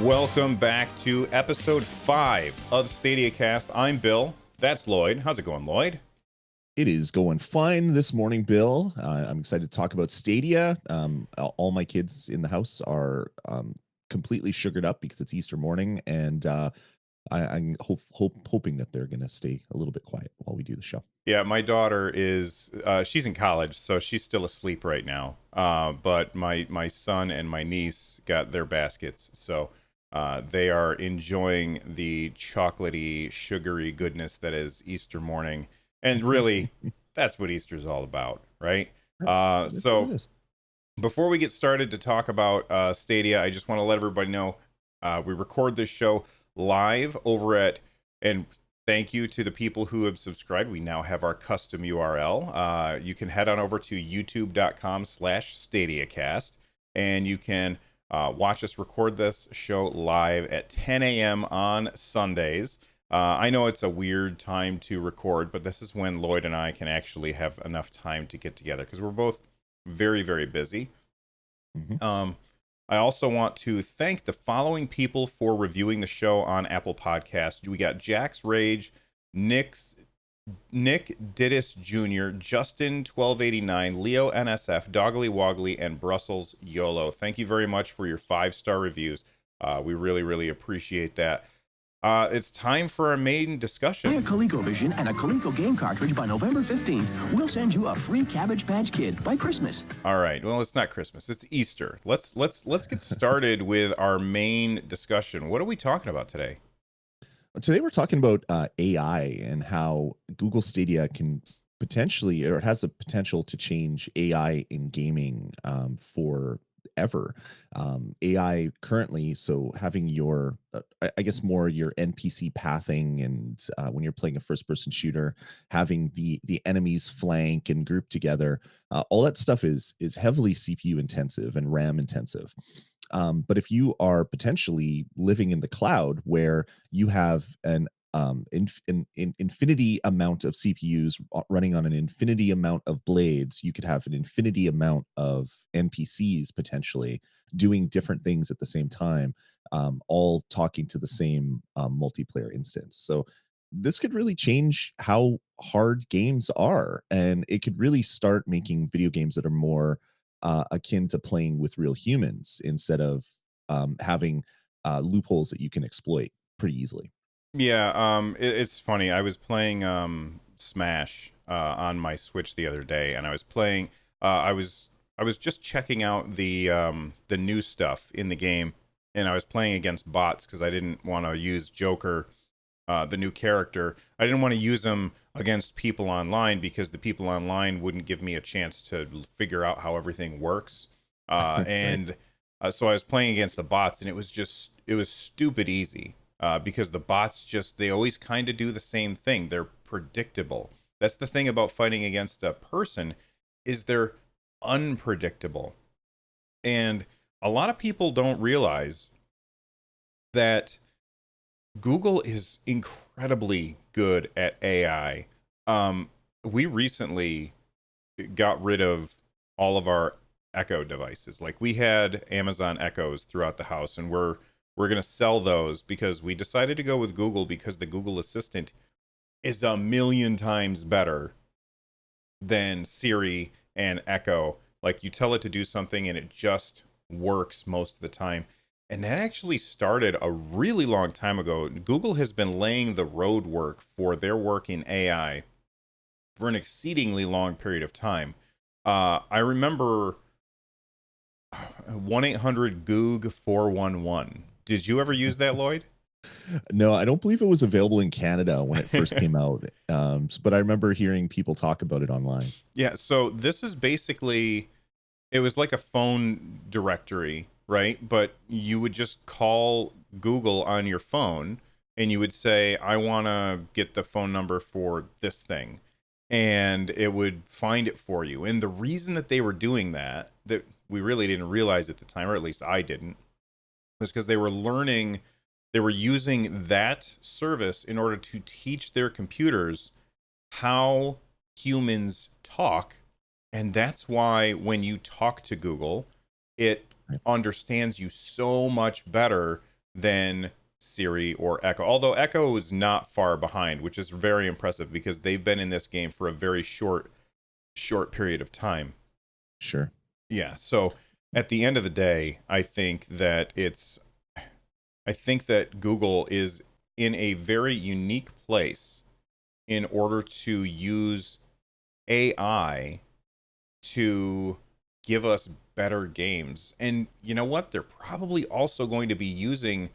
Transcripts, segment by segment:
Welcome back to episode 5 of StadiaCast. I'm Bill. That's Lloyd. How's it going, Lloyd? It is going fine this morning, Bill. I'm excited to talk about Stadia. All my kids in the house are completely sugared up because it's Easter morning, and I'm hoping that they're going to stay a little bit quiet while we do the show. Yeah, my daughter is, she's in college, so she's still asleep right now. But my son and my niece got their baskets, so they are enjoying the chocolatey, sugary goodness that is Easter morning. And really, that's what Easter's all about, right? That's So what it is. before we get started to talk about Stadia, I just want to let everybody know we record this show live over at, and thank you to the people who have subscribed. We now have our custom URL. You can head on over to youtube.com/StadiaCast, and you can watch us record this show live at 10 a.m. on Sundays. I know it's a weird time to record, but this is when Lloyd and I can actually have enough time to get together because we're both very, very busy. Mm-hmm. I also want to thank the following people for reviewing the show on Apple Podcasts. We got Jax Rage, Nick Dittis Jr., Justin 1289, Leo NSF, Doggly Woggly, and Brussels YOLO. Thank you very much for your 5-star reviews. We really, really appreciate that. It's time for our main discussion. Buy a ColecoVision and a Coleco game cartridge by November 15th. We'll send you a free Cabbage Patch Kid by Christmas. All right. Well, it's not Christmas. It's Easter. Let's get started with our main discussion. What are we talking about today? Today we're talking about AI and how Google Stadia can potentially, or it has the potential to change AI in gaming forever. AI currently, so having your, I guess more your NPC pathing, and when you're playing a first-person shooter, having the enemies flank and group together, all that stuff is heavily CPU intensive and RAM intensive. But if you are potentially living in the cloud where you have an infinity amount of CPUs running on an infinity amount of blades, you could have an infinity amount of NPCs potentially doing different things at the same time, all talking to the same multiplayer instance. So this could really change how hard games are, and it could really start making video games that are more akin to playing with real humans instead of having loopholes that you can exploit pretty easily. Yeah, it's funny. I was playing Smash on my Switch the other day, and I was playing. I was just checking out the new stuff in the game, and I was playing against bots because I didn't want to use Joker, the new character. I didn't want to use him against people online because the people online wouldn't give me a chance to figure out how everything works. And so I was playing against the bots, and it was stupid easy. Because the bots they always kind of do the same thing. They're predictable. That's the thing about fighting against a person, is they're unpredictable. And a lot of people don't realize that Google is incredibly good at AI. We recently got rid of all of our Echo devices. Like, we had Amazon Echoes throughout the house, and we're going to sell those because we decided to go with Google because the Google Assistant is a million times better than Siri and Echo. Like, you tell it to do something and it just works most of the time. And that actually started a really long time ago. Google has been laying the road work for their work in AI for an exceedingly long period of time. I remember 1-800-GOOG-411. Did you ever use that, Lloyd? No, I don't believe it was available in Canada when it first came out. But I remember hearing people talk about it online. Yeah, so this is basically, it was like a phone directory, right? But you would just call Google on your phone and you would say, I want to get the phone number for this thing. And it would find it for you. And the reason that they were doing that we really didn't realize at the time, or at least I didn't, was because they were using that service in order to teach their computers how humans talk. And that's why when you talk to Google, it understands you so much better than Siri or Echo. Although Echo is not far behind, which is very impressive because they've been in this game for a very short period of time. Sure. Yeah. So at the end of the day, I think that Google is in a very unique place in order to use AI to give us better games. And you know what? They're probably also going to be using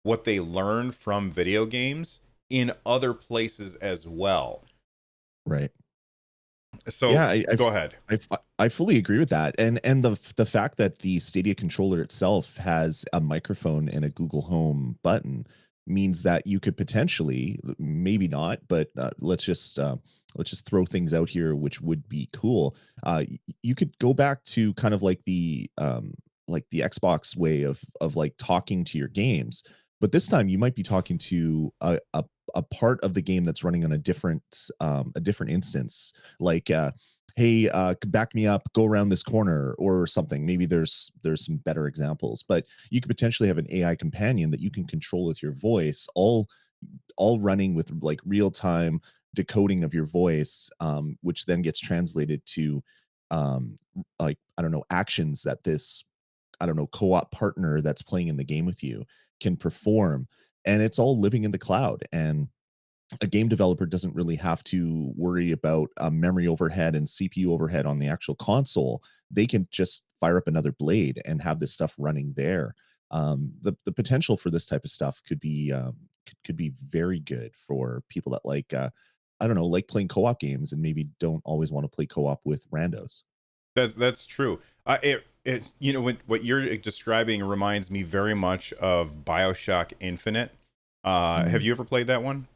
what they learn from video games in other places as well. Right. So Yeah, go ahead. I fully agree with that, and the fact that the Stadia controller itself has a microphone and a Google Home button means that you could potentially, maybe not, but let's just throw things out here, which would be cool. You could go back to kind of like the Xbox way of like talking to your games, but this time you might be talking to a part of the game that's running on a different instance, like hey, back me up, go around this corner or something. Maybe there's some better examples, but you could potentially have an AI companion that you can control with your voice, all running with like real time decoding of your voice, which then gets translated to like, I don't know, actions that this, I don't know, co-op partner that's playing in the game with you can perform, and it's all living in the cloud. And a game developer doesn't really have to worry about memory overhead and CPU overhead on the actual console. They can just fire up another blade and have this stuff running there. The potential for this type of stuff could be very good for people that like, I don't know, like playing co-op games and maybe don't always want to play co-op with randos. That's true. It you know what you're describing reminds me very much of BioShock Infinite. Have Mm, you ever played that one?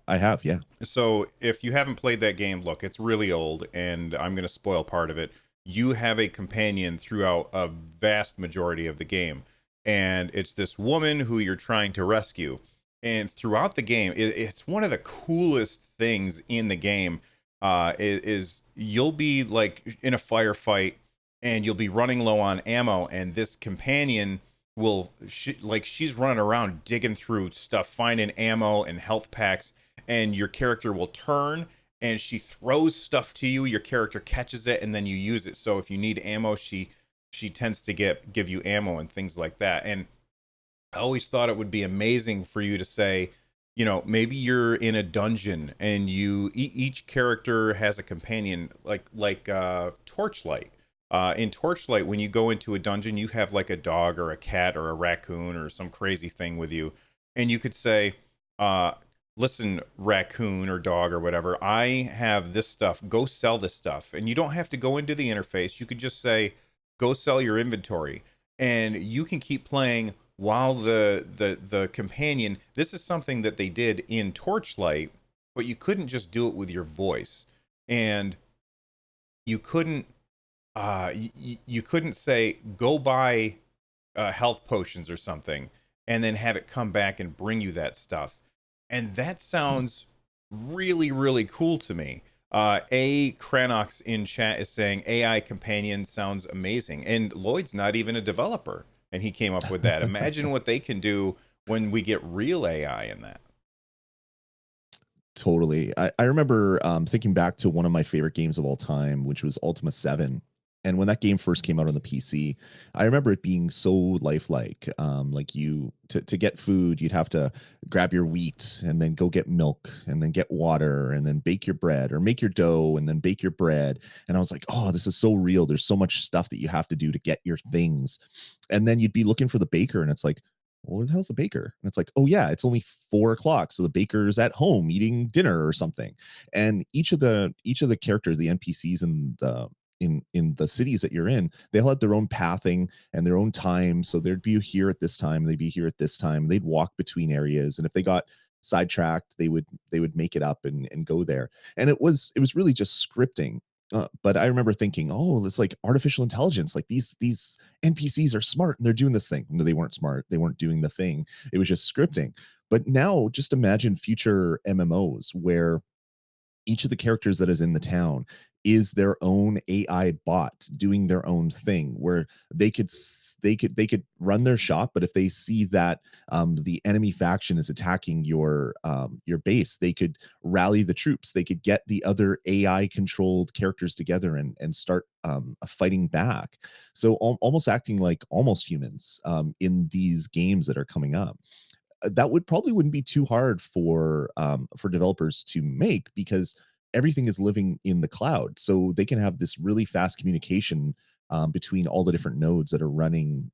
I have, yeah. So if you haven't played that game, look, it's really old, and I'm going to spoil part of it. You have a companion throughout a vast majority of the game, and it's this woman who you're trying to rescue. And throughout the game, it's one of the coolest things in the game. Is you'll be like in a firefight, and you'll be running low on ammo, and this companion she's running around digging through stuff, finding ammo and health packs, and your character will turn and she throws stuff to you. Your character catches it and then you use it. So if you need ammo, she tends to give you ammo and things like that. And I always thought it would be amazing for you to say, you know, maybe you're in a dungeon and each character has a companion, like Torchlight. In Torchlight, when you go into a dungeon, you have like a dog or a cat or a raccoon or some crazy thing with you, and you could say, uh, "Listen, raccoon or dog or whatever, I have this stuff. Go sell this stuff." And you don't have to go into the interface. You could just say, "Go sell your inventory," and you can keep playing while the companion. This is something that they did in Torchlight, but you couldn't just do it with your voice, and you couldn't you couldn't say go buy health potions or something and then have it come back and bring you that stuff. And that sounds really cool to me. A Cranox in chat is saying AI companion sounds amazing, and Lloyd's not even a developer, and he came up with that. Imagine what they can do when we get real AI in that. Totally. I remember thinking back to one of my favorite games of all time, which was Ultima 7. And when that game first came out on the PC, I remember it being so lifelike. Like to get food, you'd have to grab your wheat and then go get milk and then get water and then bake your bread, or make your dough and then bake your bread. And I was like, oh, this is so real. There's so much stuff that you have to do to get your things. And then you'd be looking for the baker, and it's like, well, where the hell's the baker? And it's like, oh yeah, it's only 4 o'clock, so the baker's at home eating dinner or something. And each of the characters, the NPCs in the cities that you're in, they all had their own pathing and their own time. So they'd be here at this time, they'd be here at this time. They'd walk between areas, and if they got sidetracked, they would make it up and go there. And it was really just scripting. But I remember thinking, oh, it's like artificial intelligence. Like these NPCs are smart and they're doing this thing. No, they weren't smart. They weren't doing the thing. It was just scripting. But now, just imagine future MMOs where each of the characters that is in the town is their own AI bot doing their own thing, where they could run their shop, but if they see that the enemy faction is attacking your base, they could rally the troops. They could get the other AI controlled characters together and start fighting back. So almost acting like almost humans in these games that are coming up. That would probably wouldn't be too hard for developers to make, because everything is living in the cloud, so they can have this really fast communication between all the different nodes that are running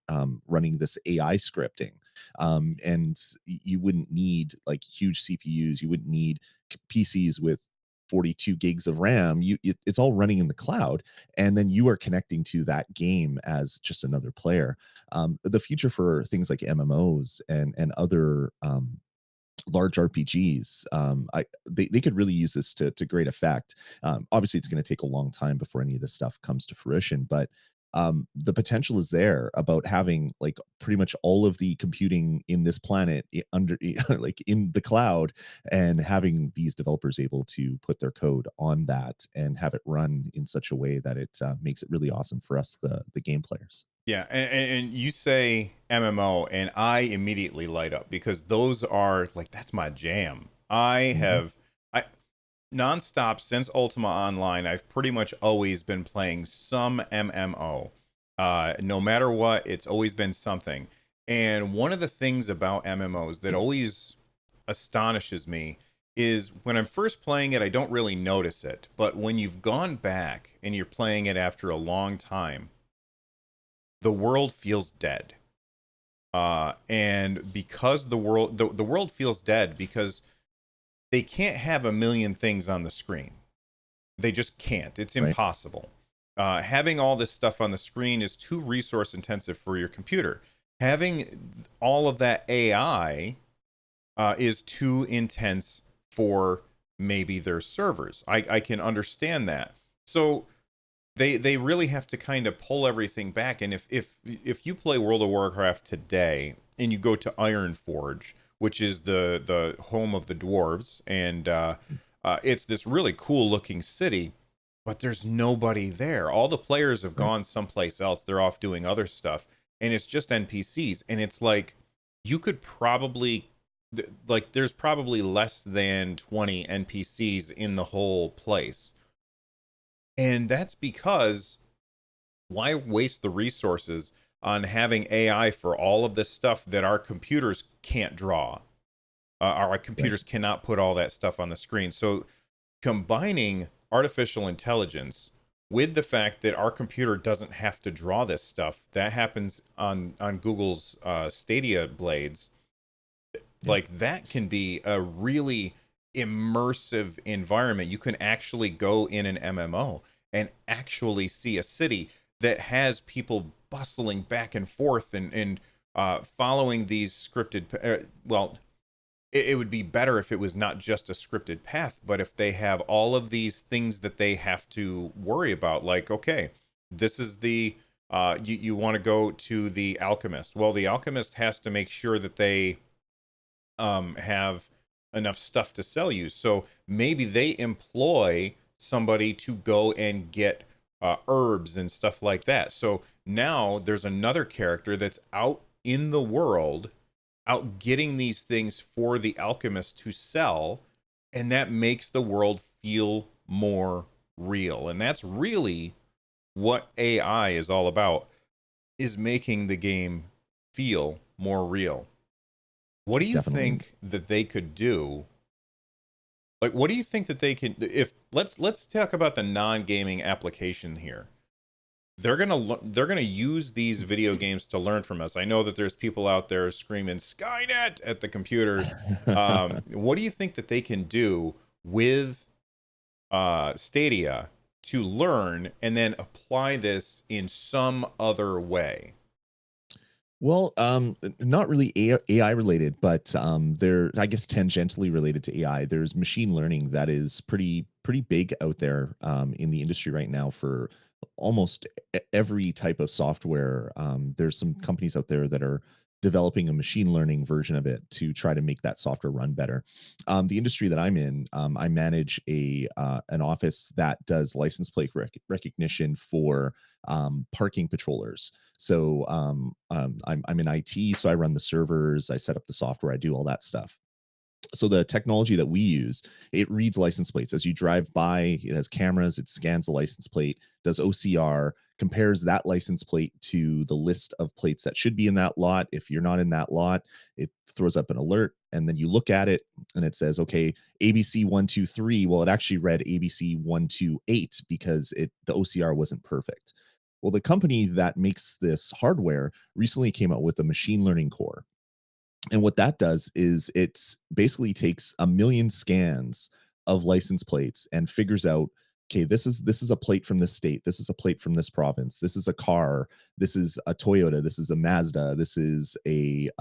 this AI scripting. And you wouldn't need like huge CPUs. You wouldn't need PCs with 42 gigs of RAM. It's all running in the cloud, and then you are connecting to that game as just another player. The future for things like MMOs and other large RPGs, they could really use this to great effect. Obviously, it's going to take a long time before any of this stuff comes to fruition, but the potential is there about having like pretty much all of the computing in this planet under like in the cloud, and having these developers able to put their code on that and have it run in such a way that it makes it really awesome for us, the game players. Yeah, and you say MMO, and I immediately light up because those are like that's my jam. Mhm. I nonstop since Ultima Online. I've pretty much always been playing some MMO. No matter what, it's always been something. And one of the things about MMOs that always astonishes me is when I'm first playing it, I don't really notice it. But when you've gone back and you're playing it after a long time, the world feels dead. And because the world feels dead because they can't have a million things on the screen. They just can't. It's Right. impossible. Having all this stuff on the screen is too resource intensive for your computer. Having all of that AI is too intense for maybe their servers. I can understand that. So they really have to kind of pull everything back. And if you play World of Warcraft today and you go to Ironforge, which is the home of the dwarves, and it's this really cool looking city, but there's nobody there. All the players have Right. gone someplace else. They're off doing other stuff, and it's just NPCs. And it's like you could probably like there's probably less than 20 NPCs in the whole place. And that's because why waste the resources on having AI for all of this stuff that our computers can't draw? Our Right. computers cannot put all that stuff on the screen. So combining artificial intelligence with the fact that our computer doesn't have to draw this stuff, that happens on Google's Stadia blades. Yeah. Like that can be a really immersive environment. You can actually go in an MMO and actually see a city that has people bustling back and forth and following these scripted well, it would be better if it was not just a scripted path, but if they have all of these things that they have to worry about, like, okay, this is the you want to go to the alchemist. Well, the alchemist has to make sure that they have enough stuff to sell you. So maybe they employ somebody to go and get herbs and stuff like that. So now there's another character that's out in the world, out getting these things for the alchemist to sell, and that makes the world feel more real. And that's really what AI is all about, is making the game feel more real. What do you Definitely. think that they could do? Like, what do you think that they can? If let's talk about the non-gaming application here. They're gonna use these video games to learn from us. I know that there's people out there screaming Skynet at the computers. What do you think that they can do with Stadia to learn and then apply this in some other way? Well, not really AI related, but they're, I guess, tangentially related to AI. There's machine learning that is pretty big out there in the industry right now for almost every type of software. There's some companies out there that are developing a machine learning version of it to try to make that software run better. The industry that I'm in, I manage an office that does license plate recognition for parking patrollers. So I'm in IT, so I run the servers, I set up the software, I do all that stuff. So the technology that we use, it reads license plates as you drive by. It has cameras, it scans the license plate, does OCR, compares that license plate to the list of plates that should be in that lot. If you're not in that lot, it throws up an alert, and then you look at it and it says, okay, ABC 123. Well, it actually read ABC 128 because the OCR wasn't perfect. Well, the company that makes this hardware recently came out with a machine learning core, and what that does is it basically takes a million scans of license plates and figures out, okay, this is a plate from this state, this is a plate from this province, this is a car, this is a Toyota, this is a Mazda, this is a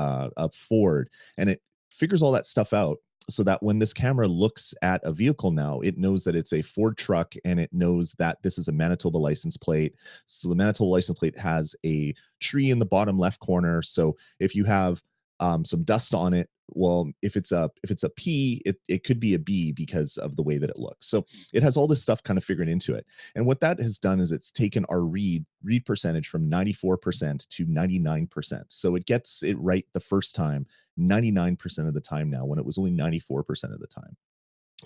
Ford, and it figures all that stuff out so that when this camera looks at a vehicle now, it knows that it's a Ford truck and it knows that this is a Manitoba license plate. So the Manitoba license plate has a tree in the bottom left corner. So if you have some dust on it, well, if it's a P, it could be a B because of the way that it looks. So it has all this stuff kind of figured into it. And what that has done is it's taken our read percentage from 94% to 99%. So it gets it right the first time 99% of the time now, when it was only 94% of the time.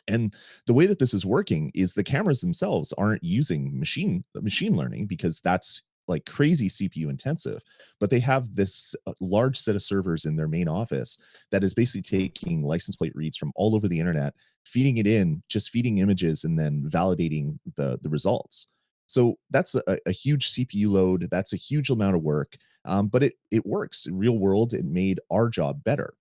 And the way that this is working is the cameras themselves aren't using machine learning, because that's like crazy CPU intensive, but they have this large set of servers in their main office that is basically taking license plate reads from all over the internet, feeding it in, just feeding images, and then validating the results. So that's a huge CPU load. That's a huge amount of work, but it works in real world. It made our job better.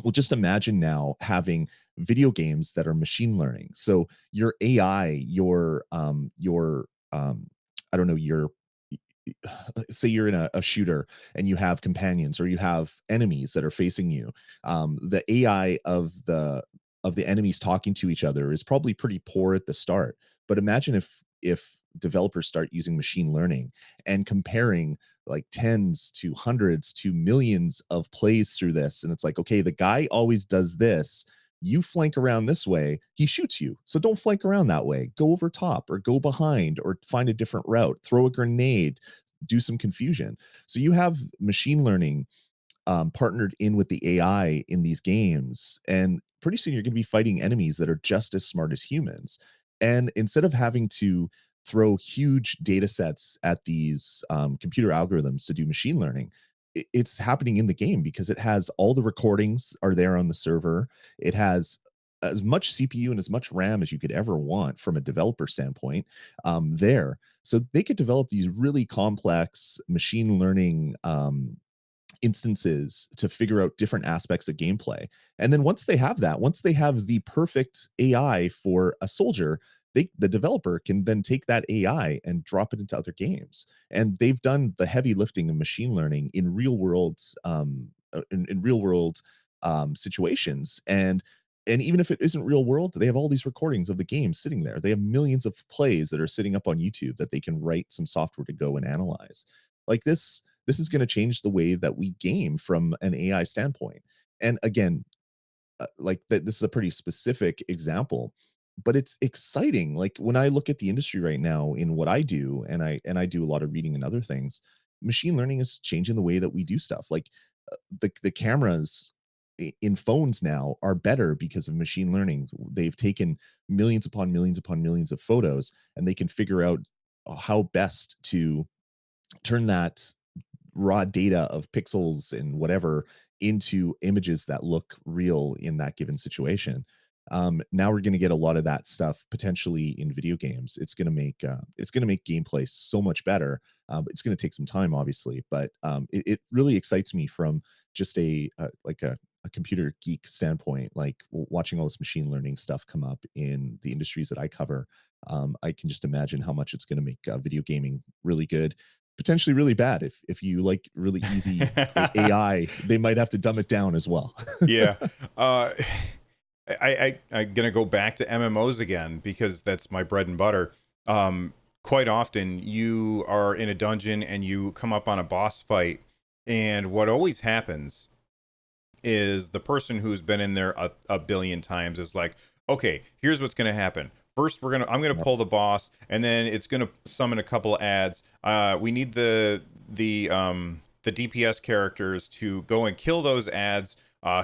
Well, just imagine now having video games that are machine learning. So your AI, I don't know, your say you're in a shooter and you have companions or you have enemies that are facing you. The AI of the enemies talking to each other is probably pretty poor at the start. But imagine if developers start using machine learning and comparing like tens to hundreds to millions of plays through this. And it's like, okay, the guy always does this. You flank around this way, he shoots you. So don't flank around that way. Go over top or go behind or find a different route, throw a grenade, do some confusion. So you have machine learning partnered in with the AI in these games. And pretty soon you're going to be fighting enemies that are just as smart as humans. And instead of having to throw huge data sets at these computer algorithms to do machine learning, it's happening in the game because it has all the recordings are there on the server. It has as much CPU and as much RAM as you could ever want from a developer standpoint there. So they could develop these really complex machine learning instances to figure out different aspects of gameplay. And then once they have that, once they have the perfect AI for a soldier, the developer can then take that AI and drop it into other games. And they've done the heavy lifting of machine learning in real world in real world situations. And even if it isn't real world, they have all these recordings of the game sitting there. They have millions of plays that are sitting up on YouTube that they can write some software to go and analyze. Like this is going to change the way that we game from an AI standpoint. And again, like that, this is a pretty specific example, but it's exciting. Like when I look at the industry right now in what I do, and I do a lot of reading and other things, machine learning is changing the way that we do stuff. Like the cameras in phones now are better because of machine learning. They've taken millions upon millions upon millions of photos, and they can figure out how best to turn that raw data of pixels and whatever into images that look real in that given situation. Now we're going to get a lot of that stuff potentially in video games. It's going to make gameplay so much better. It's going to take some time, obviously, but it really excites me from just a computer geek standpoint. Like watching all this machine learning stuff come up in the industries that I cover. I can just imagine how much it's going to make video gaming really good, potentially really bad. If you like really easy AI, they might have to dumb it down as well. Yeah. Uh, I'm gonna go back to MMOs again because that's my bread and butter. Quite often you are in a dungeon and you come up on a boss fight And what always happens is the person who's been in there a billion times is like, okay, here's what's going to happen. First, I'm gonna Yep. pull the boss, and then it's gonna summon a couple of ads. We need the DPS characters to go and kill those ads.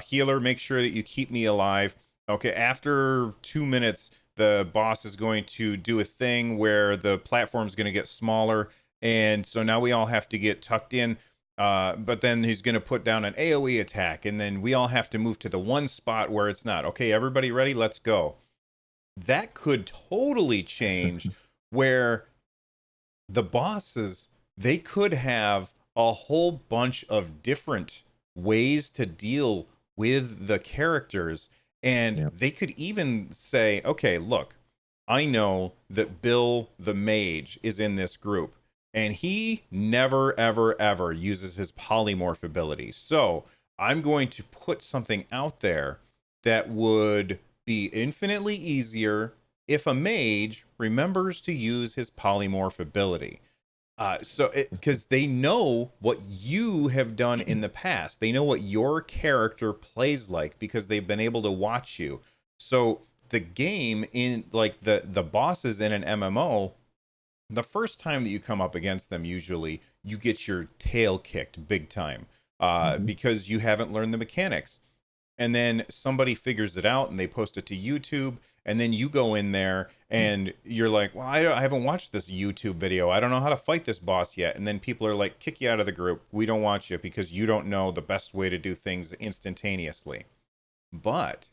Healer, make sure that you keep me alive. Okay, after 2 minutes, the boss is going to do a thing where the platform's going to get smaller, and so now we all have to get tucked in. But then he's going to put down an AoE attack, and then we all have to move to the one spot where it's not. Okay, everybody ready? Let's go. That could totally change where the bosses, they could have a whole bunch of different ways to deal with the characters, and Yep. they could even say, okay, look, I know that Bill the mage is in this group, and he never ever ever uses his polymorph ability, so I'm going to put something out there that would be infinitely easier if a mage remembers to use his polymorph ability. Because they know what you have done in the past, they know what your character plays like because they've been able to watch you. So the game in like the bosses in an MMO, the first time that you come up against them, usually you get your tail kicked big time Mhm. because you haven't learned the mechanics, and then somebody figures it out and they post it to YouTube, and then you go in there and you're like, well, I haven't watched this YouTube video, I don't know how to fight this boss yet, and then people are like, kick you out of the group, we don't want you because you don't know the best way to do things instantaneously. But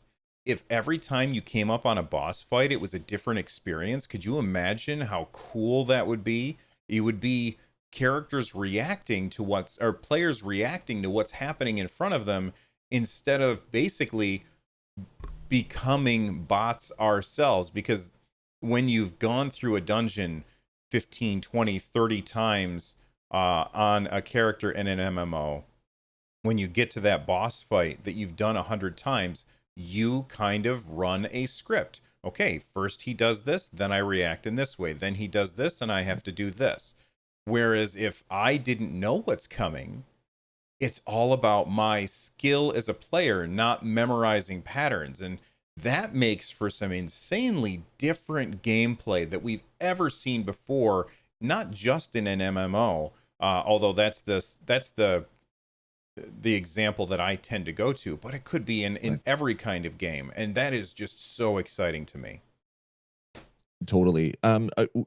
if every time you came up on a boss fight it was a different experience, could you imagine how cool that would be? It would be characters reacting to what's or players reacting to what's happening in front of them instead of basically becoming bots ourselves. Because when you've gone through a dungeon 15, 20, 30 times on a character in an MMO, when you get to that boss fight that you've done 100 times, you kind of run a script. Okay, first he does this, then I react in this way, then he does this, and I have to do this. Whereas if I didn't know what's coming, it's all about my skill as a player, not memorizing patterns. And that makes for some insanely different gameplay that we've ever seen before, not just in an MMO. Although that's the example that I tend to go to, but it could be in Right. every kind of game, and that is just so exciting to me. Totally.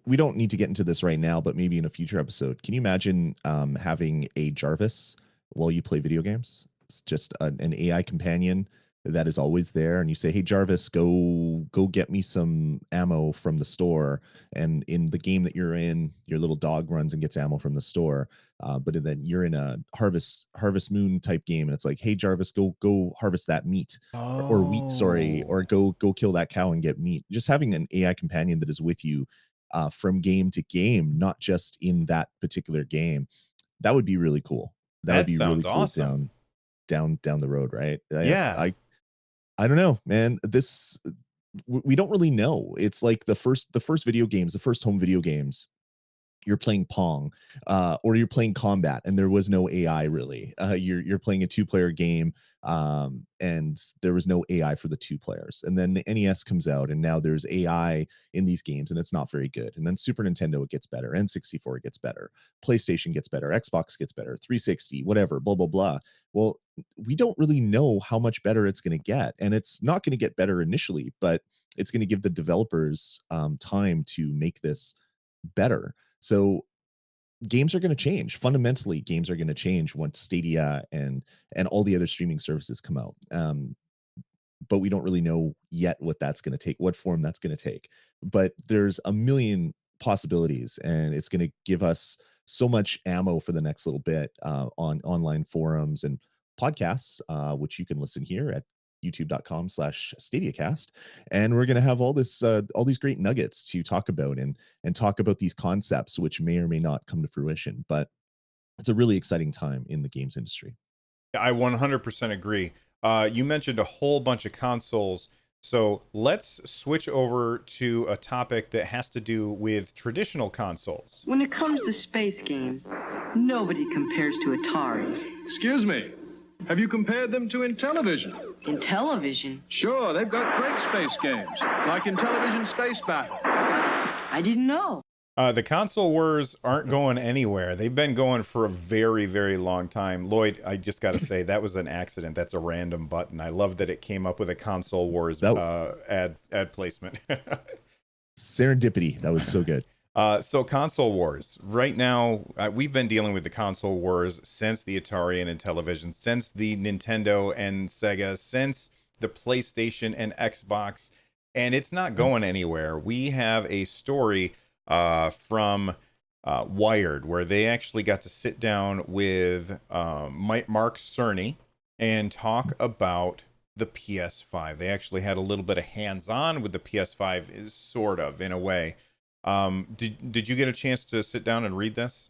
We don't need to get into this right now, but maybe in a future episode. Can you imagine having a Jarvis while you play video games? It's just an AI companion that is always there, and you say, "Hey, Jarvis, go get me some ammo from the store." And in the game that you're in, your little dog runs and gets ammo from the store. But then you're in a Harvest Moon type game, and it's like, "Hey, Jarvis, go harvest that meat." Or wheat, sorry, Oh, or go kill that cow and get meat. Just having an AI companion that is with you from game to game, not just in that particular game, that would be really cool. That would that be sounds really cool awesome. down the road, right? Yeah. I don't know, man. This we don't really know. It's like the first video games, the first home video games, you're playing Pong, or you're playing Combat, and there was no AI really. You're playing a two-player game, and there was no AI for the two players. And then the NES comes out, and now there's AI in these games, and it's not very good. And then Super Nintendo, it gets better. N64 gets better. PlayStation gets better. Xbox gets better. 360, whatever, blah blah blah. Well, we don't really know how much better it's going to get, and it's not going to get better initially, but it's going to give the developers time to make this better. So games are going to change. Fundamentally, games are going to change once Stadia and all the other streaming services come out. But we don't really know yet what that's going to take, what form that's going to take. But there's a million possibilities, and it's going to give us so much ammo for the next little bit on online forums and podcasts, which you can listen here at youtube.com/stadiacast. And we're going to have all these great nuggets to talk about and talk about these concepts which may or may not come to fruition. But it's a really exciting time in the games industry. I 100% agree. You mentioned a whole bunch of consoles, so let's switch over to a topic that has to do with traditional consoles. When it comes to space games, nobody compares to Atari. Excuse me. Have you compared them to Intellivision? Intellivision? Sure, they've got great space games, like Intellivision Space Battle. I didn't know. The console wars aren't going anywhere. They've been going for a very, very long time. Lloyd, I just got to say, that was an accident. That's a random button. I love that it came up with a console wars ad placement. Serendipity. That was so good. So console wars. Right now, we've been dealing with the console wars since the Atari and Intellivision, since the Nintendo and Sega, since the PlayStation and Xbox, and it's not going anywhere. We have a story from Wired, where they actually got to sit down with Mark Cerny and talk about the PS5. They actually had a little bit of hands-on with the PS5, sort of, in a way. Did you get a chance to sit down and read this?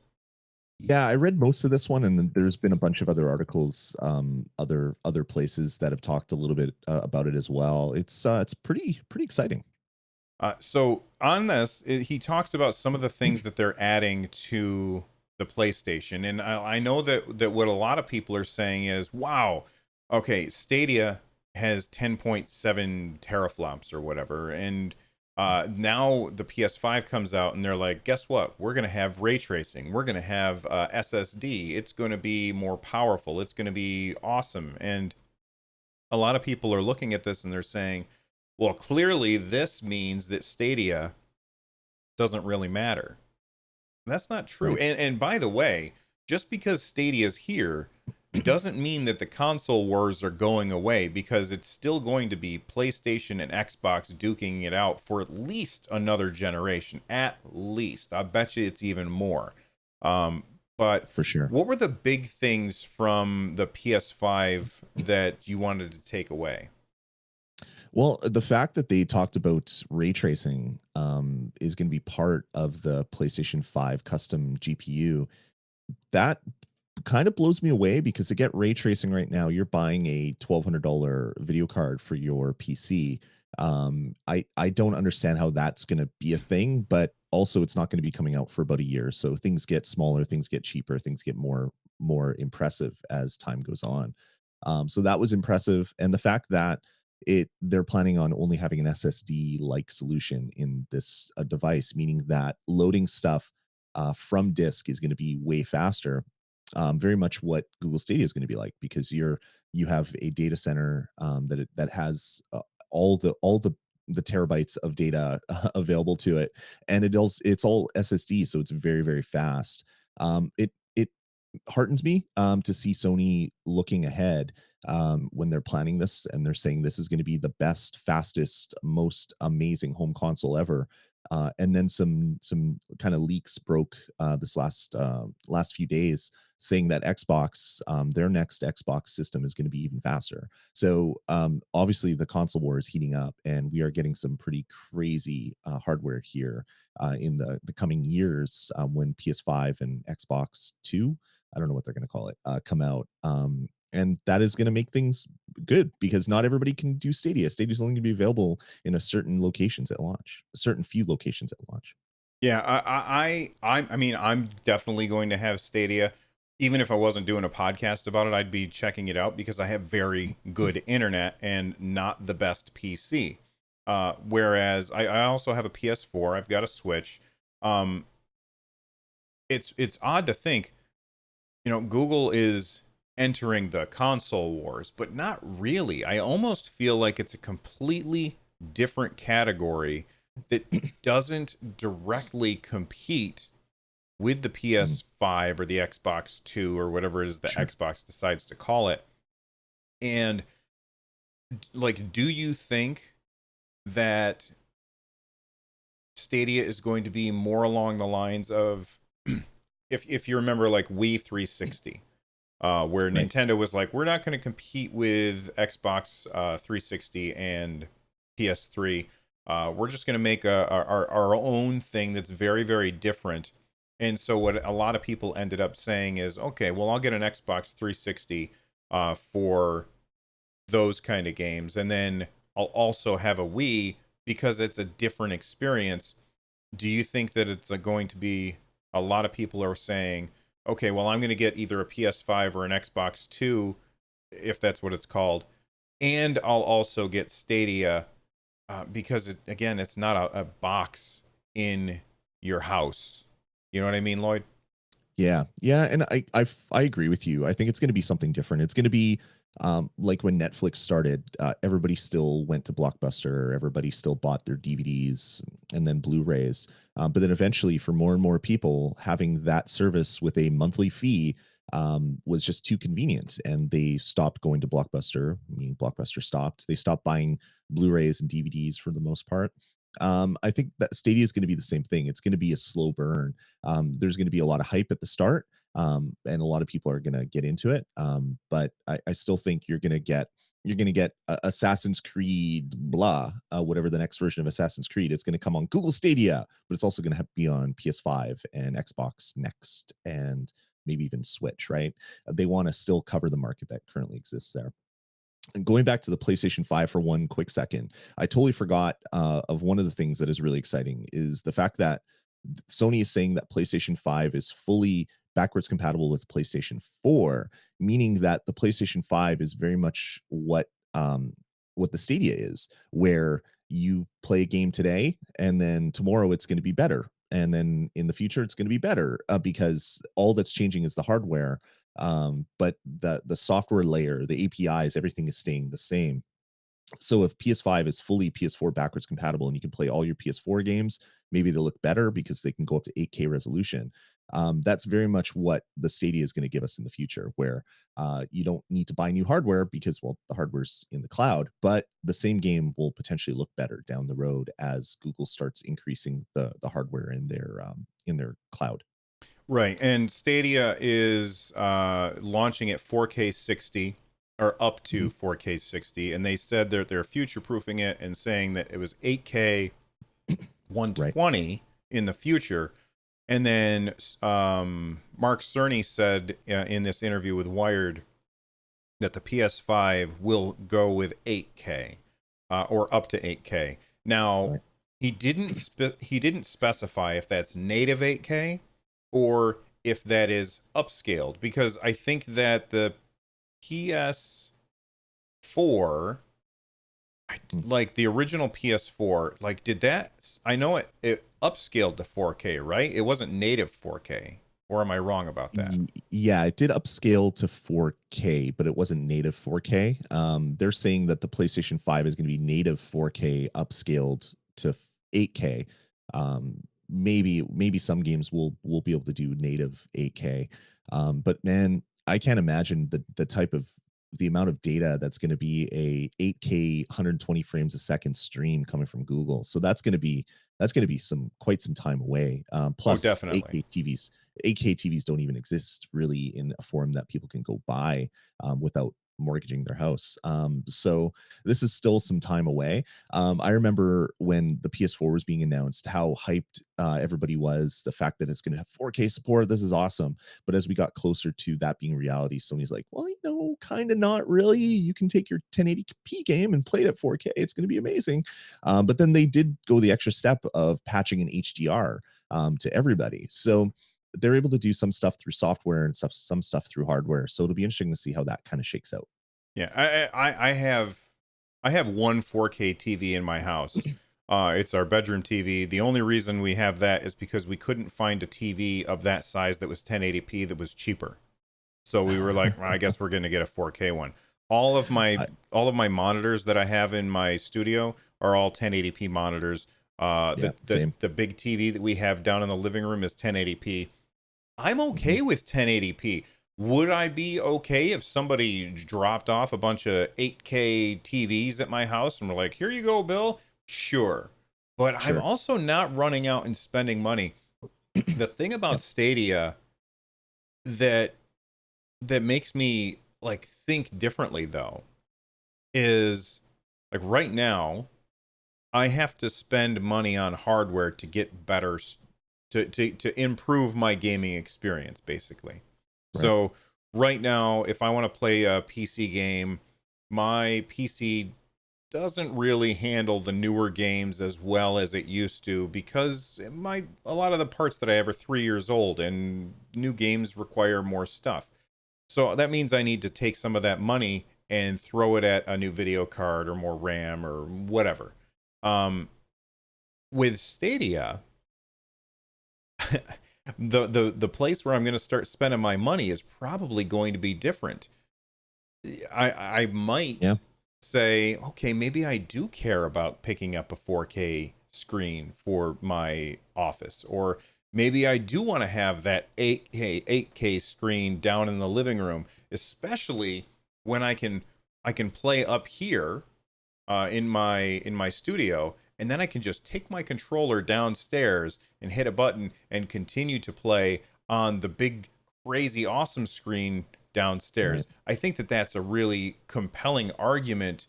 Yeah, I read most of this one, and then there's been a bunch of other articles, other places that have talked a little bit about it as well. It's pretty exciting. So on this, he talks about some of the things that they're adding to the PlayStation, and I know that what a lot of people are saying is, wow, okay, Stadia has 10.7 teraflops or whatever, and now the PS5 comes out, and they're like, guess what? We're going to have ray tracing. We're going to have SSD. It's going to be more powerful. It's going to be awesome. And a lot of people are looking at this and they're saying, well, clearly this means that Stadia doesn't really matter. That's not true. And by the way, just because Stadia is here doesn't mean that the console wars are going away, because it's still going to be PlayStation and Xbox duking it out for at least another generation. At least. I bet you it's even more. But for sure, what were the big things from the PS5 that you wanted to take away? Well, the fact that they talked about ray tracing is going to be part of the PlayStation 5 Custom GPU, that kind of blows me away, because to get ray tracing right now, you're buying a $1,200 video card for your PC. I don't understand how that's going to be a thing, but also it's not going to be coming out for about a year. So things get smaller, things get cheaper, things get more impressive as time goes on. So that was impressive, and the fact that they're planning on only having an SSD like solution in this device, meaning that loading stuff from disk is going to be way faster. Very much what Google Stadia is going to be like, because you have a data center that has all the terabytes of data available to it, and it's all SSD, so it's very, very fast. It heartens me to see Sony looking ahead when they're planning this, and they're saying this is going to be the best, fastest, most amazing home console ever. And then some kind of leaks broke this last few days, saying that Xbox, their next Xbox system is going to be even faster. So obviously the console war is heating up, and we are getting some pretty crazy hardware here in the coming years when PS5 and Xbox 2, I don't know what they're going to call it, come out. And that is going to make things good, because not everybody can do Stadia. Stadia is only going to be available in a certain locations at launch, a certain few locations at launch. Yeah, I mean, I'm definitely going to have Stadia. Even if I wasn't doing a podcast about it, I'd be checking it out, because I have very good internet and not the best PC. Whereas I also have a PS4. I've got a Switch. It's odd to think, Google is entering the console wars, but not really. I almost feel like it's a completely different category that doesn't directly compete with the PS5 or the Xbox 2 or whatever it is that Xbox decides to call it. And like, do you think that Stadia is going to be more along the lines of if you remember, like Wii 360, where Nintendo was like, we're not going to compete with Xbox 360 and PS3. We're just going to make our own thing that's very, very different. And so what a lot of people ended up saying is, okay, well, I'll get an Xbox 360 for those kind of games, and then I'll also have a Wii because it's a different experience. Do you think that it's going to be, a lot of people are saying, okay, well, I'm going to get either a PS5 or an Xbox 2, if that's what it's called, and I'll also get Stadia because, again, it's not a box in your house. You know what I mean, Lloyd? Yeah, yeah, and I agree with you. I think it's going to be something different. It's going to be like when Netflix started. Everybody still went to Blockbuster. Everybody still bought their DVDs and then Blu-rays. But then eventually, for more and more people, having that service with a monthly fee was just too convenient, and they stopped going to Blockbuster. I mean, Blockbuster stopped. They stopped buying Blu-rays and DVDs for the most part. I think that Stadia is going to be the same thing. It's going to be a slow burn. There's going to be a lot of hype at the start, and a lot of people are going to get into it. But I still think you're going to get Assassin's Creed, blah, whatever the next version of Assassin's Creed. It's going to come on Google Stadia, but it's also going to be on PS5 and Xbox Next, and maybe even Switch. Right? They want to still cover the market that currently exists there. And going back to the PlayStation 5 for one quick second, I totally forgot of one of the things that is really exciting is the fact that Sony is saying that PlayStation 5 is fully backwards compatible with PlayStation 4, meaning that the PlayStation 5 is very much what the Stadia is, where you play a game today and then tomorrow it's going to be better. And then in the future, it's going to be better because all that's changing is the hardware, but the software layer, the APIs, everything is staying the same. So if PS5 is fully PS4 backwards compatible and you can play all your PS4 games, maybe they look better because they can go up to 8K resolution. That's very much what the Stadia is going to give us in the future, where you don't need to buy new hardware because, well, the hardware's in the cloud, but the same game will potentially look better down the road as Google starts increasing the hardware in their cloud. Right. And Stadia is launching at 4K 60 or up to Mhm. 4K 60. And they said that they're future proofing it and saying that it was 8K Right. 120 in the future. And then Mark Cerny said in this interview with Wired that the PS5 will go with 8K or up to 8K. Now, Right. he didn't specify if that's native 8K or if that is upscaled, because I think that the PS4, Mm. like the original PS4, like did that? I know it upscaled to 4K, right? It wasn't native 4K, or am I wrong about that? Yeah, it did upscale to 4K, but it wasn't native 4K. They're saying that the PlayStation 5 is going to be native 4K upscaled to 8K. Maybe some games will be able to do native 8K. But man, I can't imagine the amount of data that's going to be a 8K 120 frames a second stream coming from Google. So that's going to be quite some time away. Oh, Plus definitely. 8K TVs don't even exist really in a form that people can go buy without mortgaging their house. So this is still some time away. I remember when the PS4 was being announced, how hyped everybody was. The fact that it's going to have 4K support, this is awesome. But as we got closer to that being reality, Sony's like, well, kind of not really. You can take your 1080p game and play it at 4K. It's going to be amazing. But then they did go the extra step of patching an HDR to everybody. So they're able to do some stuff through software and some stuff through hardware. So it'll be interesting to see how that kind of shakes out. Yeah, I have one 4K TV in my house. It's our bedroom TV. The only reason we have that is because we couldn't find a TV of that size that was 1080p that was cheaper. So we were like, well, I guess we're going to get a 4K one. All of my I, all of my monitors that I have in my studio are all 1080p monitors. yeah, same. The big TV that we have down in the living room is 1080p. I'm Mhm. okay with 1080p. Would I be okay if somebody dropped off a bunch of 8K TVs at my house and were like, "Here you go, Bill"? Sure. But I'm Sure. also not running out and spending money. The thing Yeah. about Stadia that makes me like think differently though is like right now I have to spend money on hardware to get better to improve my gaming experience basically. Right. So right now if I want to play a PC game, my PC doesn't really handle the newer games as well as it used to, because a lot of the parts that I have are 3 years old, and new games require more stuff. So that means I need to take some of that money and throw it at a new video card or more RAM or whatever. With Stadia, the place where I'm going to start spending my money is probably going to be different. I might Yeah. say, okay, maybe I do care about picking up a 4K screen for my office, or maybe I do want to have that 8K screen down in the living room, especially when I can play up here in my studio, and then I can just take my controller downstairs and hit a button and continue to play on the big, crazy, awesome screen downstairs. Right. I think that that's a really compelling argument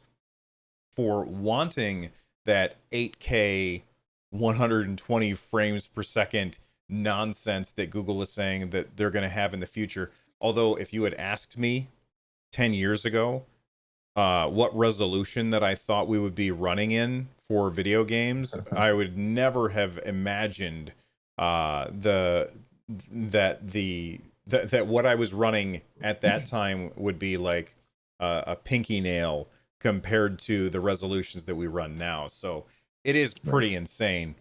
for wanting that 8K 120 frames per second nonsense that Google is saying that they're going to have in the future. Although if you had asked me 10 years ago what resolution that I thought we would be running in for video games, I would never have imagined the that the that what I was running at that time would be like a pinky nail compared to the resolutions that we run now. So it is Right. pretty insane.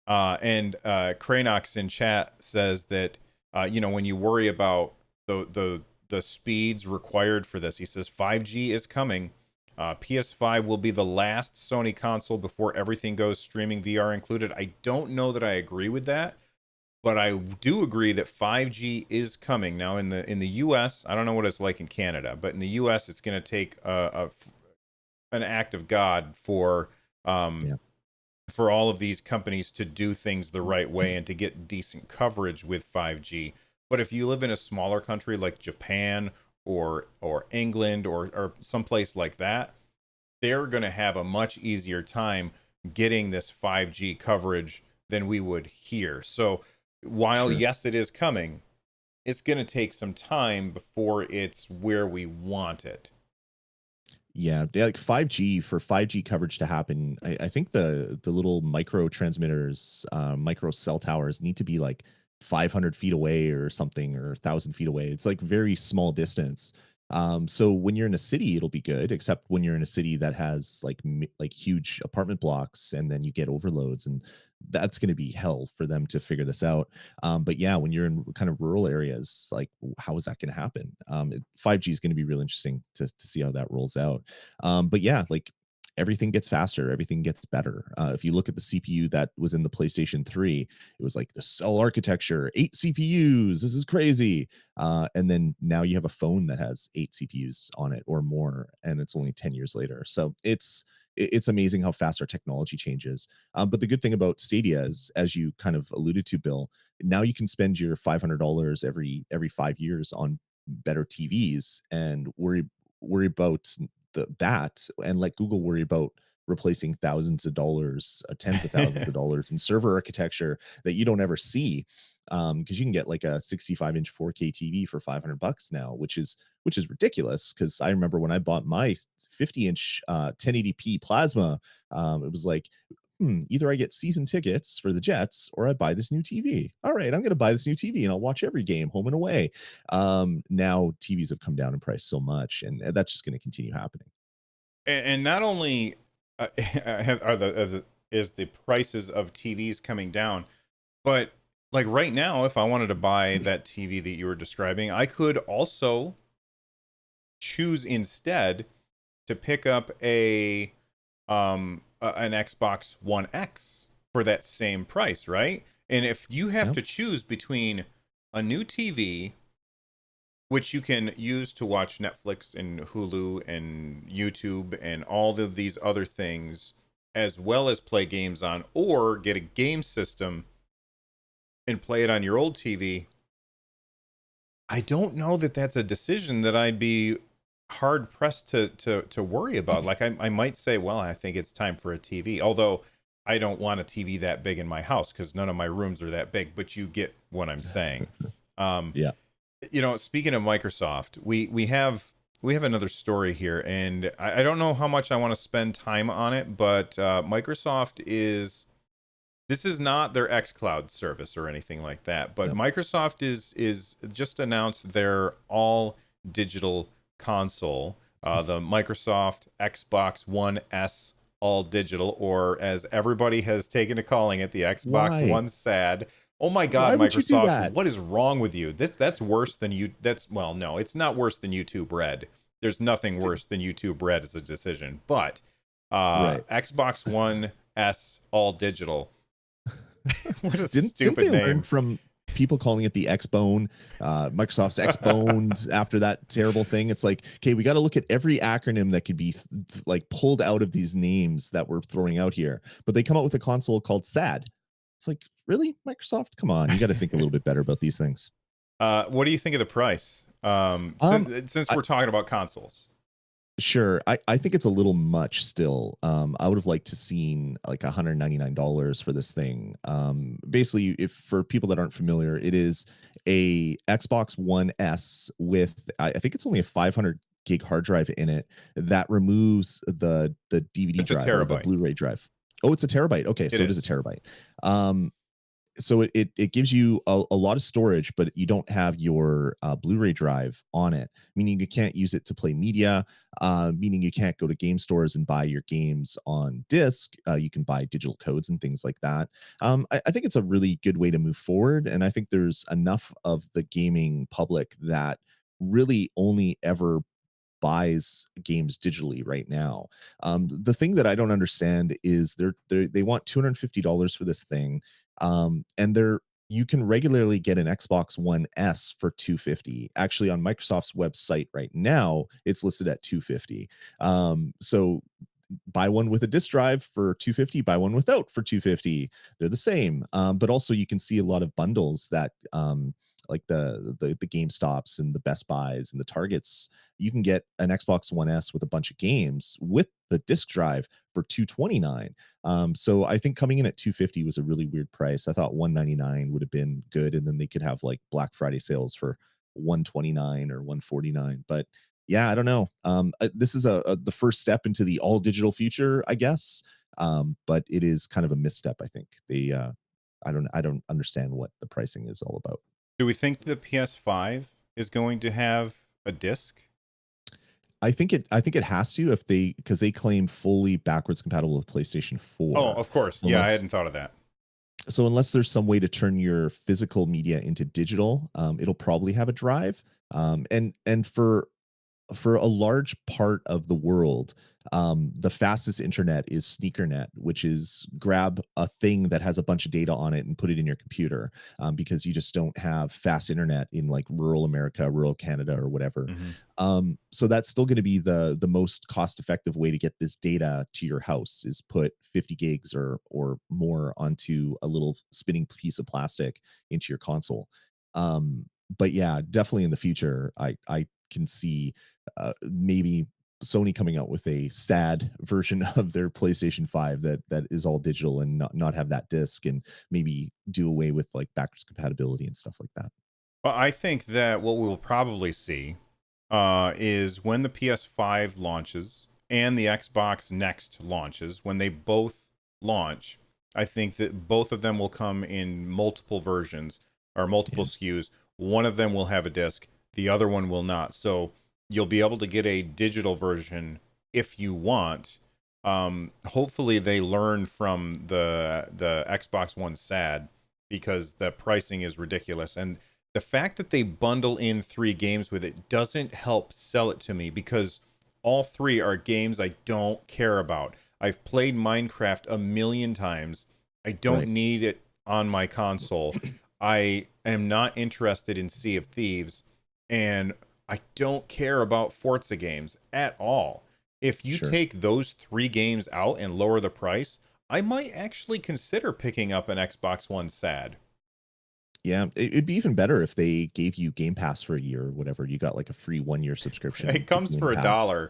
And Cranox in chat says that when you worry about the speeds required for this, he says 5G is coming. PS5 will be the last Sony console before everything goes streaming, VR included. I don't know that I agree with that, but I do agree that 5G is coming. Now in the US, I don't know what it's like in Canada, but in the US it's going to take an act of God Yeah. for all of these companies to do things the right way and to get decent coverage with 5G. But if you live in a smaller country like Japan or England or someplace like that, they're going to have a much easier time getting this 5G coverage than we would here. So while Sure. yes, it is coming, it's going to take some time before it's where we want it. Yeah, like 5G, for 5G coverage to happen, I think the little micro transmitters, micro cell towers need to be like 500 feet away or something, or 1,000 feet away. It's like very small distance. So when you're in a city, it'll be good, except when you're in a city that has like like huge apartment blocks, and then you get overloads, and that's going to be hell for them to figure this out. But yeah, when you're in kind of rural areas, like how is that going to happen? 5G is going to be really interesting to see how that rolls out. But yeah, like everything gets faster, everything gets better. If you look at the CPU that was in the PlayStation 3, it was like the cell architecture, 8 CPUs. This is crazy. And then now you have a phone that has 8 CPUs on it or more, and it's only 10 years later. So it's amazing how fast our technology changes. But the good thing about Stadia is, as you kind of alluded to, Bill, now you can spend your $500 every 5 years on better TVs and worry about that, and let Google worry about replacing thousands of dollars, tens of thousands of dollars in server architecture that you don't ever see. Because you can get like a 65-inch 4K TV for $500 now, which is ridiculous. Because I remember when I bought my 50-inch 1080p plasma, it was like, either I get season tickets for the Jets or I buy this new TV. All right, I'm going to buy this new TV and I'll watch every game home and away. Now TVs have come down in price so much, and that's just going to continue happening. And not only is the prices of TVs coming down, but like right now, if I wanted to buy that TV that you were describing, I could also choose instead to pick up an Xbox One X for that same price, right? And if you have Yep. to choose between a new TV, which you can use to watch Netflix and Hulu and YouTube and all of these other things, as well as play games on, or get a game system and play it on your old TV, I don't know that that's a decision that I'd be hard pressed to worry about. Like I might say, well, I think it's time for a TV. Although I don't want a TV that big in my house because none of my rooms are that big. But you get what I'm saying. Um, Yeah. Speaking of Microsoft, we have we have another story here, and I don't know how much I want to spend time on it, but Microsoft is. This is not their xCloud service or anything like that, but Yep. Microsoft is just announced their all digital console, the Microsoft Xbox One S all digital, or as everybody has taken to calling it, the Xbox Why? One SAD. Oh my God, Why would you do Microsoft, that? what is wrong with you? That's worse than you. That's well, no, it's not worse than YouTube Red. There's nothing worse than YouTube Red as a decision, but Right. Xbox One S all digital. What a Didn't stupid they learn name. from people calling it the Xbone, Microsoft's Xbone after that terrible thing? It's like, okay, we got to look at every acronym that could be like pulled out of these names that we're throwing out here. But they come out with a console called SAD. It's like, really, Microsoft? Come on, you got to think a little bit better about these things. What do you think of the price? Since I, we're talking about consoles. Sure. I think it's a little much still. I would have liked to seen like $199 for this thing. Basically, if for people that aren't familiar, it is a Xbox One S with I think it's only a 500 gig hard drive in it that removes the DVD It's a drive or the terabyte. Blu-ray drive. Oh, it's a terabyte. Okay, It so it is a is. terabyte. So it gives you a lot of storage, but you don't have your Blu-ray drive on it, meaning you can't use it to play media, meaning you can't go to game stores and buy your games on disc. You can buy digital codes and things like that. I think it's a really good way to move forward, and I think there's enough of the gaming public that really only ever buys games digitally right now. The thing that I don't understand is they want $250 for this thing, and you can regularly get an Xbox One S for 250. Actually, on Microsoft's website right now, it's listed at 250. So buy one with a disk drive for 250, buy one without for 250. They're the same. But also you can see a lot of bundles that like the GameStops and the Best Buys and the Targets, you can get an Xbox One S with a bunch of games with the disk drive for 229. So I think coming in at 250 was a really weird price. I thought 199 would have been good, and then they could have like Black Friday sales for 129 or 149. But yeah, I don't know. This is the first step into the all digital future, I guess. But it is kind of a misstep. I think I don't understand what the pricing is all about. Do we think the PS5 is going to have a disc? I think it has to if because they claim fully backwards compatible with PlayStation 4. Oh, of course. So Yeah, I hadn't thought of that. So unless there's some way to turn your physical media into digital, it'll probably have a drive. And for a large part of the world, the fastest internet is SneakerNet, which is grab a thing that has a bunch of data on it and put it in your computer, because you just don't have fast internet in like rural America, rural Canada, or whatever. So that's still going to be the most cost effective way to get this data to your house is put 50 gigs or more onto a little spinning piece of plastic into your console. But yeah, definitely in the future, I can see maybe Sony coming out with a sad version of their PlayStation 5 that is all digital and not have that disc, and maybe do away with like backwards compatibility and stuff like that. Well, I think that what we will probably see is when the PS5 launches and the Xbox Next launches, when they both launch, I think that both of them will come in multiple versions or multiple SKUs. One of them will have a disc, the other one will not. So you'll be able to get a digital version if you want. Hopefully they learn from the Xbox One SAD, because the pricing is ridiculous. And the fact that they bundle in 3 games with it doesn't help sell it to me, because all 3 are games I don't care about. I've played Minecraft a million times. I don't need it on my console. I am not interested in Sea of Thieves, and I don't care about Forza games at all. If you take those 3 games out and lower the price, I might actually consider picking up an Xbox One SAD. Yeah, it'd be even better if they gave you Game Pass for a year or whatever. You got like a free 1-year subscription. It comes for $1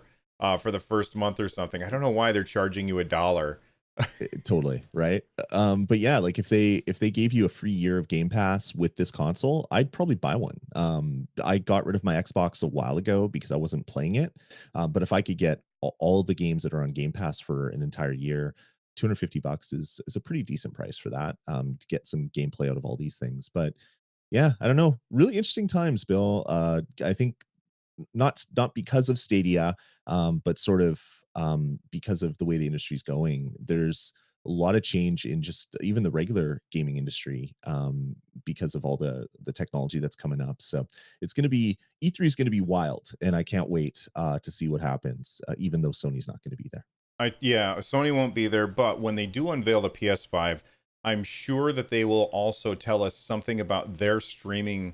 for the first month or something. I don't know why they're charging you $1 Totally, right? But yeah, like if they gave you a free year of Game Pass with this console, I'd probably buy one. I got rid of my Xbox a while ago because I wasn't playing it. But if I could get all the games that are on Game Pass for an entire year, $250 is a pretty decent price for that. To get some gameplay out of all these things. But yeah, I don't know. Really interesting times, Bill. I think not because of Stadia, but sort of because of the way the industry's going. There's a lot of change in just even the regular gaming industry because of all the technology that's coming up. So it's going to be E3 is going to be wild, and I can't wait to see what happens. Even though Sony's not going to be there. Yeah, Sony won't be there, but when they do unveil the PS5, I'm sure that they will also tell us something about their streaming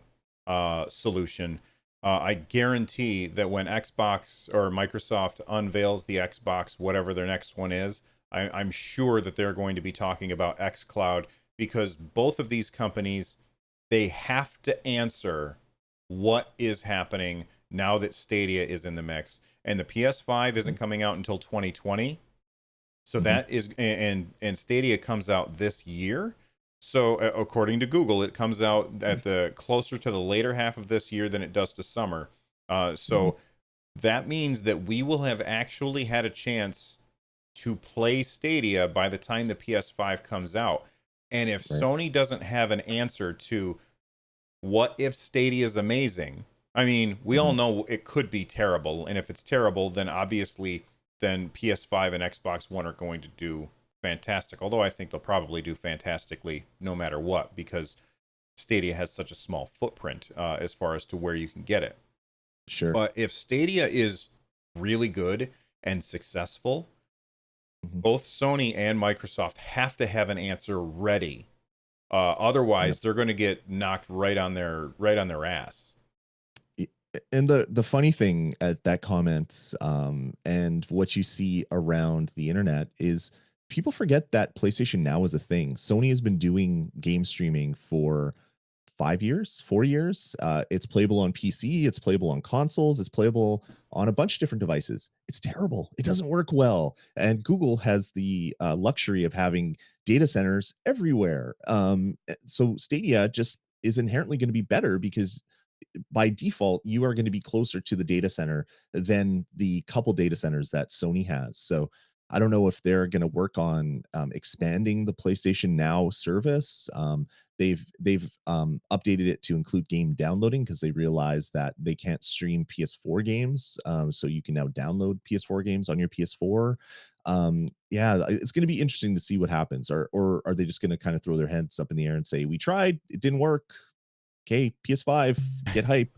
solution. I guarantee that when Xbox or Microsoft unveils the Xbox, whatever their next one is, I'm sure that they're going to be talking about xCloud, because both of these companies, they have to answer what is happening now that Stadia is in the mix. And the PS5 isn't coming out until 2020. So Mhm. that is, and Stadia comes out this year. So according to Google, it comes out at the closer to the later half of this year than it does to summer. Mhm. So that means that we will have actually had a chance to play Stadia by the time the PS5 comes out. And if Right. Sony doesn't have an answer to what if Stadia is amazing? I mean, we all Mhm. know it could be terrible, and if it's terrible, then obviously, then PS5 and Xbox One are going to do fantastic. Although I think they'll probably do fantastically no matter what, because Stadia has such a small footprint as far as to where you can get it. Sure. But if Stadia is really good and successful, Mhm. both Sony and Microsoft have to have an answer ready. Yep. Otherwise, they're going to get knocked right on their ass. I- and the funny thing at that comment and what you see around the internet is people forget that PlayStation Now is a thing. Sony has been doing game streaming for 5 years, 4 years. It's playable on PC, it's playable on consoles, it's playable on a bunch of different devices. It's terrible. It doesn't work well. And Google has the luxury of having data centers everywhere. So Stadia just is inherently going to be better because by default, you are going to be closer to the data center than the couple data centers that Sony has. So I don't know if they're going to work on expanding the PlayStation Now service. They've updated it to include game downloading because they realize that they can't stream PS4 games. So you can now download PS4 games on your PS4. Yeah, it's going to be interesting to see what happens. Or are they just going to kind of throw their heads up in the air and say, "We tried, it didn't work. Okay, PS5, get hype."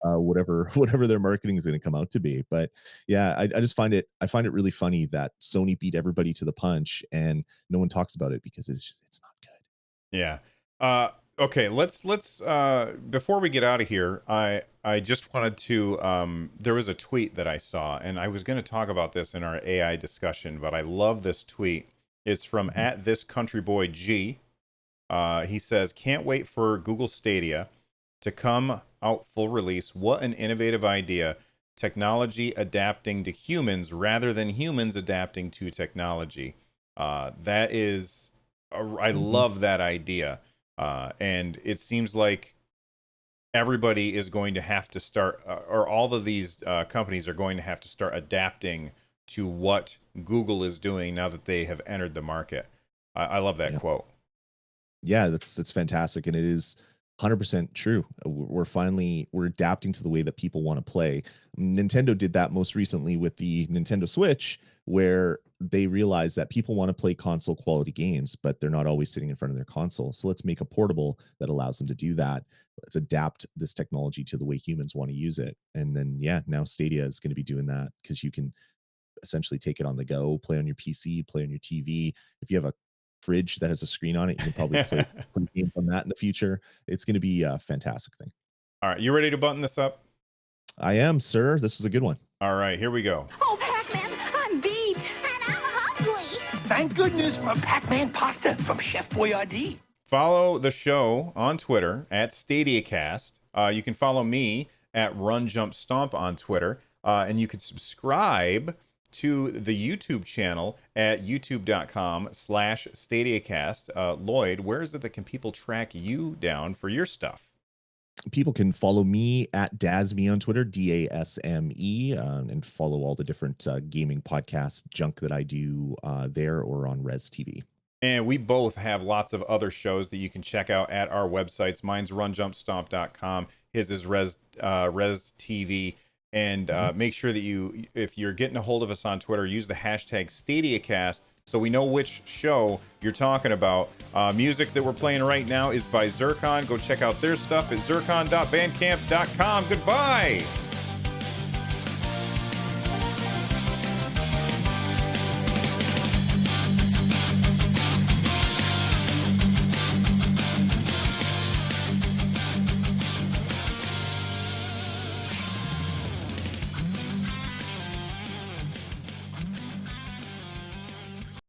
Whatever whatever their marketing is going to come out to be. But yeah, I just find it really funny that Sony beat everybody to the punch and no one talks about it because it's not good. Yeah. Uh, okay. Let's before we get out of here, I just wanted to. There was a tweet that I saw, and I was going to talk about this in our AI discussion, but I love this tweet. It's from Mhm. at this country boy G. He says, "Can't wait for Google Stadia to come out full release. What an innovative idea! Technology adapting to humans rather than humans adapting to technology." That is, I Mhm. love that idea. And it seems like everybody is going to have to start, or all of these companies are going to have to start adapting to what Google is doing now that they have entered the market. I love that Yeah. quote. Yeah, that's fantastic, and it is 100% true. We're adapting to the way that people want to play. Nintendo did that most recently with the Nintendo Switch, where they realized that people want to play console quality games, but they're not always sitting in front of their console. So let's make a portable that allows them to do that. Let's adapt this technology to the way humans want to use it. And then yeah, now Stadia is going to be doing that because you can essentially take it on the go, play on your PC, play on your TV. If you have a fridge that has a screen on it, you can probably play games on that in the future. It's going to be a fantastic thing. All right, you ready to button this up? I am, sir. This is a good one. All right, here we go. Oh, Pac-Man, I'm beat. And I'm hungry. Thank goodness for Pac-Man pasta from Chef Boyardee. Follow the show on Twitter at StadiaCast. You can follow me at Run Jump Stomp on Twitter, and you can subscribe to the YouTube channel at youtube.com/StadiaCast. Lloyd, where is it that can people track you down for your stuff? People can follow me at Dasme on Twitter, DASME, and follow all the different gaming podcast junk that I do there or on Res TV. And we both have lots of other shows that you can check out at our websites. Mine's runjumpstomp.com. His is Res TV. And make sure that if you're getting a hold of us on Twitter, use the hashtag StadiaCast so we know which show you're talking about. Music that we're playing right now is by Zircon. Go check out their stuff at zircon.bandcamp.com. Goodbye.